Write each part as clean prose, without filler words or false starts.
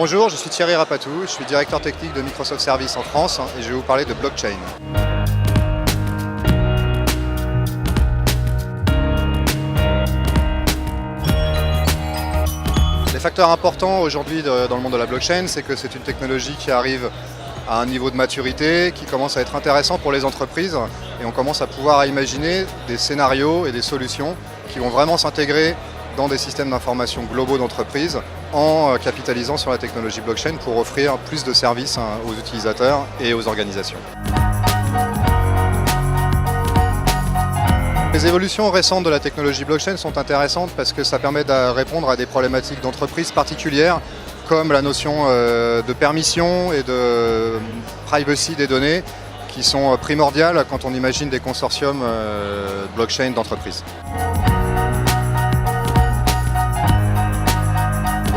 Bonjour, je suis Thierry Rapatou, je suis directeur technique de Microsoft Services en France et je vais vous parler de blockchain. Les facteurs importants aujourd'hui dans le monde de la blockchain, c'est que c'est une technologie qui arrive à un niveau de maturité qui commence à être intéressant pour les entreprises et on commence à pouvoir imaginer des scénarios et des solutions qui vont vraiment s'intégrer dans des systèmes d'information globaux d'entreprise en capitalisant sur la technologie blockchain pour offrir plus de services aux utilisateurs et aux organisations. Les évolutions récentes de la technologie blockchain sont intéressantes parce que ça permet de répondre à des problématiques d'entreprise particulières comme la notion de permission et de privacy des données qui sont primordiales quand on imagine des consortiums blockchain d'entreprise.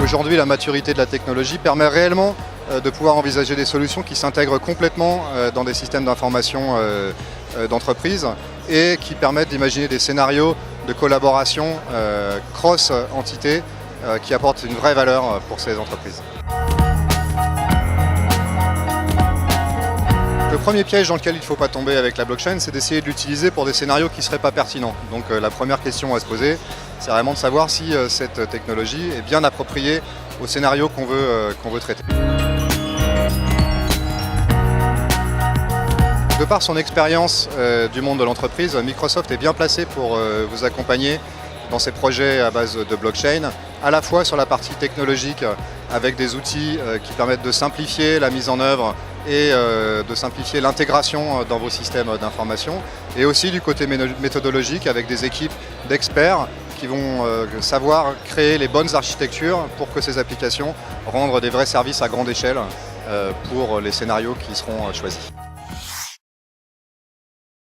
Aujourd'hui, la maturité de la technologie permet réellement de pouvoir envisager des solutions qui s'intègrent complètement dans des systèmes d'information d'entreprise et qui permettent d'imaginer des scénarios de collaboration cross-entités qui apportent une vraie valeur pour ces entreprises. Le premier piège dans lequel il ne faut pas tomber avec la blockchain, c'est d'essayer de l'utiliser pour des scénarios qui ne seraient pas pertinents. Donc la première question à se poser, c'est vraiment de savoir si cette technologie est bien appropriée au scénario qu'on veut traiter. De par son expérience du monde de l'entreprise, Microsoft est bien placé pour vous accompagner dans ces projets à base de blockchain, à la fois sur la partie technologique avec des outils qui permettent de simplifier la mise en œuvre et de simplifier l'intégration dans vos systèmes d'information, et aussi du côté méthodologique avec des équipes d'experts qui vont savoir créer les bonnes architectures pour que ces applications rendent des vrais services à grande échelle pour les scénarios qui seront choisis.